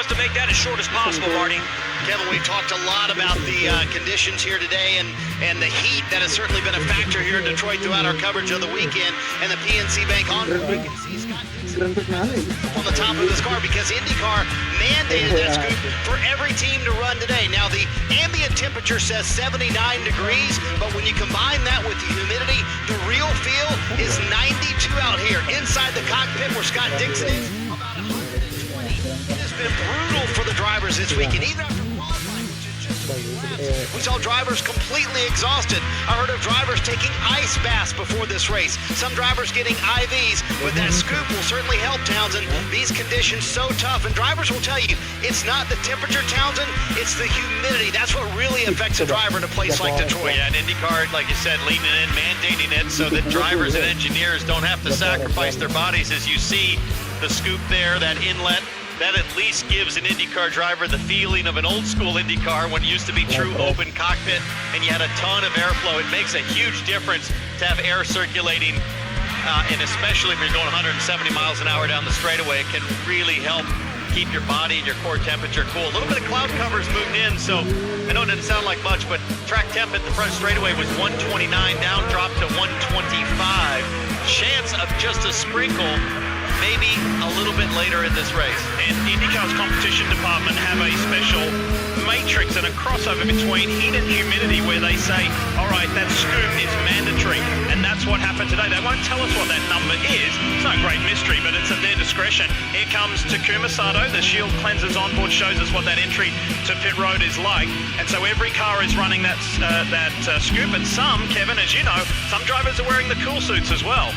to make that as short as possible, Marty. Kevin, we've talked a lot about the conditions here today and the heat that has certainly been a factor here in Detroit throughout our coverage of the weekend. And the PNC Bank on you can see Scott on the top of his car because IndyCar mandated that scoop for every team to run today. Now, the ambient temperature says 79 degrees, but when you combine that with the humidity, the real feel is 92 out here inside the cockpit where Scott Dixon is. About 120. It has been brutal for the drivers this weekend, even after qualifying, which is just a few laps. We saw drivers completely exhausted. I heard of drivers taking ice baths before this race. Some drivers getting IVs, but that scoop will certainly help Townsend. These conditions so tough, and drivers will tell you, it's not the temperature, Townsend, it's the humidity. That's what really affects a driver in a place like Detroit. Yeah, and IndyCar, like you said, leaning in, mandating it so that drivers and engineers don't have to sacrifice their bodies. As you see the scoop there, that inlet, that at least gives an IndyCar driver the feeling of an old school IndyCar when it used to be true open cockpit and you had a ton of airflow. It makes a huge difference to have air circulating, and especially if you're going 170 miles an hour down the straightaway, it can really help keep your body and your core temperature cool. A little bit of cloud cover's moved in, so I know it didn't sound like much, but track temp at the front straightaway was 129, down dropped to 125. Chance of just a sprinkle maybe a little bit later in this race. And IndyCar's competition department have a special matrix and a crossover between heat and humidity where they say, all right, that scoop is mandatory. And that's what happened today. They won't tell us what that number is. It's no great mystery, but it's at their discretion. Here comes Takuma Sato. The Shield Cleansers onboard shows us what that entry to pit road is like. And so every car is running that scoop. And some, Kevin, as you know, some drivers are wearing the cool suits as well.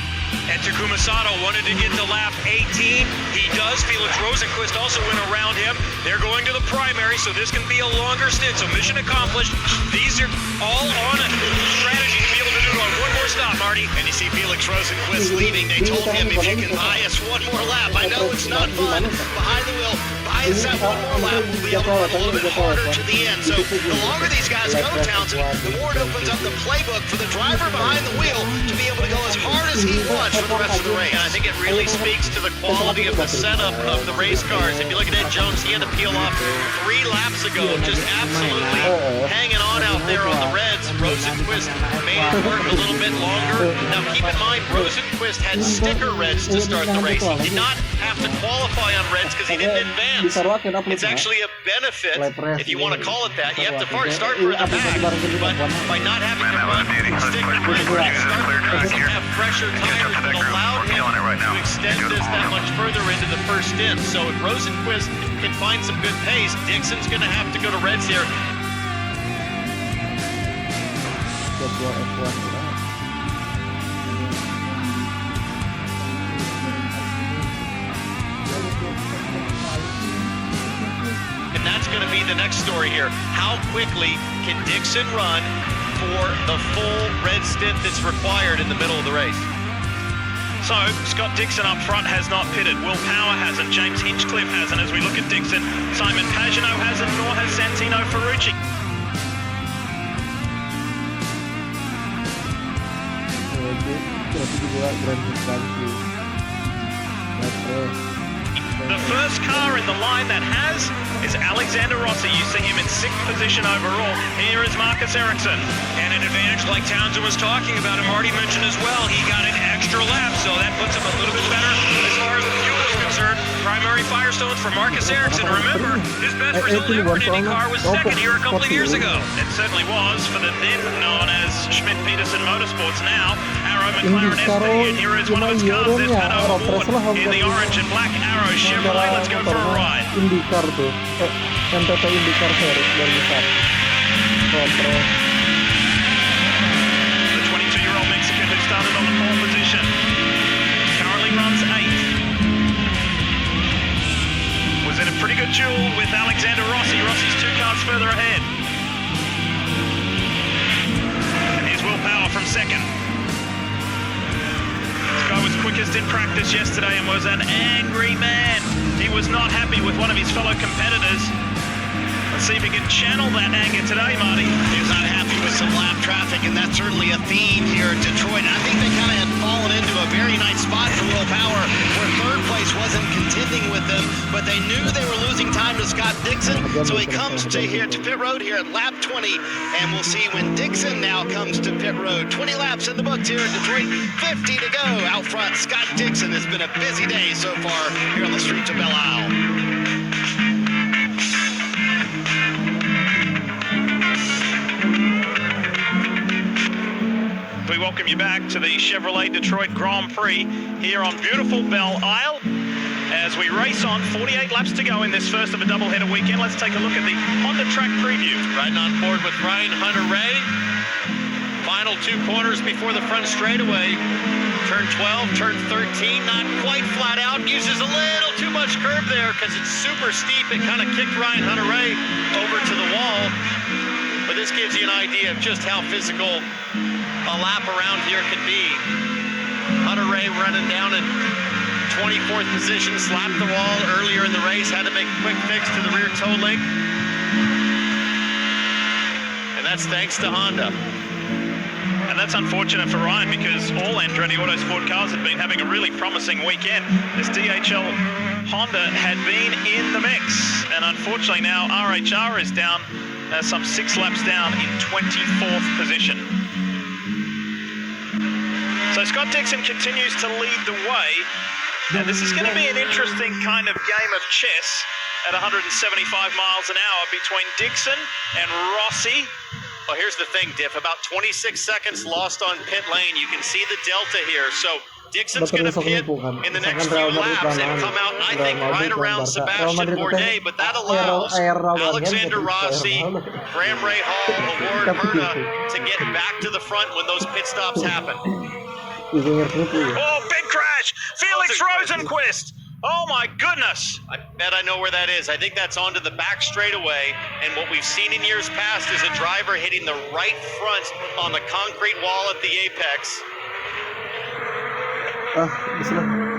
And Takuma Sato wanted to get to lap 18. He does. Felix Rosenqvist also went around him. They're going to the primary, so this can be a longer stint. So mission accomplished. These are all on a strategy to be able to do it on one more stop, Marty. And you see Felix Rosenqvist leaving. They told him, if you can buy us one more lap. I know it's not fun. Behind the wheel, buy us that one more lap. We'll be able to run a little bit harder to the end. So the longer these guys go, Townsend, the more it opens up the playbook for the driver behind the wheel to be able to go as hard as he wants for the rest of the race. And I think it really speaks to the quality of the setup of the race cars. If you look at Ed Jones, he had to peel off 3 laps ago, just absolutely hanging on out there on the reds. Rosenqvist made it work a little bit longer. Now keep in mind, Rosenqvist had sticker reds to start the race. He did not have to qualify on reds because he didn't advance. It's actually a benefit, if you want to call it that. You have to start further back, but by not having to run sticker reds, doesn't have fresher tires that allowed him to extend this that much further into the first stint. So if Rosenqvist can find some good pace, Dixon's going to have to go to reds here. And that's going to be the next story here. How quickly can Dixon run for the full red stint that's required in the middle of the race? So, Scott Dixon up front has not pitted. Will Power hasn't. James Hinchcliffe hasn't. As we look at Dixon, Simon Pagenaud hasn't, nor has Santino Ferrucci. The first car in the line that has is Alexander Rossi. You see him in 6th position overall. Here is Marcus Ericsson. And an advantage like Townsend was talking about, and Marty mentioned as well, he got an extra lap, so that puts him a little bit better as far as the fuel is concerned. Primary Firestones for Marcus Ericsson. Remember, his best result ever in IndyCar was second here a couple of years ago. It certainly was for the then known as Schmidt-Peterson Motorsports, now Arrow McLaren SD, and here is one of its cars, there's Pat O'Ward in the orange and black Arrow Chevrolet. Let's go for a ride. IndyCar tuh, MTT IndyCar Series 2004. The 22-year-old Mexican who started on the pole position currently runs 8th. Was in a pretty good duel with Alexander Rossi. Rossi's 2 cars further ahead. And here's Will Power from 2nd. This guy was quickest in practice yesterday and was an angry man. He was not happy with one of his fellow competitors. Let's see if he can channel that anger today, Marty. He was not happy with some lap traffic, and that's certainly a theme here in Detroit. And I think they kind of had fun fallen into a very nice spot for Will Power, where third place wasn't contending with them, but they knew they were losing time to Scott Dixon, so he comes to pit road here at lap 20, and we'll see when Dixon now comes to pit road. 20 laps in the books here in Detroit, 50 to go. Out front, Scott Dixon. It's been a busy day so far here on the streets of Belle Isle. We welcome you back to the Chevrolet Detroit Grand Prix here on beautiful Belle Isle. As we race on, 48 laps to go in this first of a doubleheader weekend. Let's take a look at the Honda track preview. Riding on board with Ryan Hunter-Reay. Final 2 corners before the front straightaway. Turn 12, turn 13, not quite flat out. Uses a little too much curb there because it's super steep. It kind of kicked Ryan Hunter-Reay over to the wall. But this gives you an idea of just how physical a lap around here can be. Hunter-Reay running down in 24th position, slapped the wall earlier in the race, had to make a quick fix to the rear toe link. And that's thanks to Honda. And that's unfortunate for Ryan because all Andretti Autosport cars have been having a really promising weekend. This DHL Honda had been in the mix. And unfortunately now RHR is down some 6 laps down in 24th position. So Scott Dixon continues to lead the way. And this is going to be an interesting kind of game of chess at 175 miles an hour between Dixon and Rossi. Well, here's the thing, Diff. About 26 seconds lost on pit lane. You can see the delta here. So Dixon's going to pit in the next few laps and come out, I think, right around Sebastian Bourdais. But that allows Alexander Rossi, Graham Rahal, Award Herta to get back to the front when those pit stops happen. Oh, big crash! Felix Rosenqvist! Oh my goodness! I bet I know where that is. I think that's onto the back straightaway. And what we've seen in years past is a driver hitting the right front on the concrete wall at the apex. Bisa na.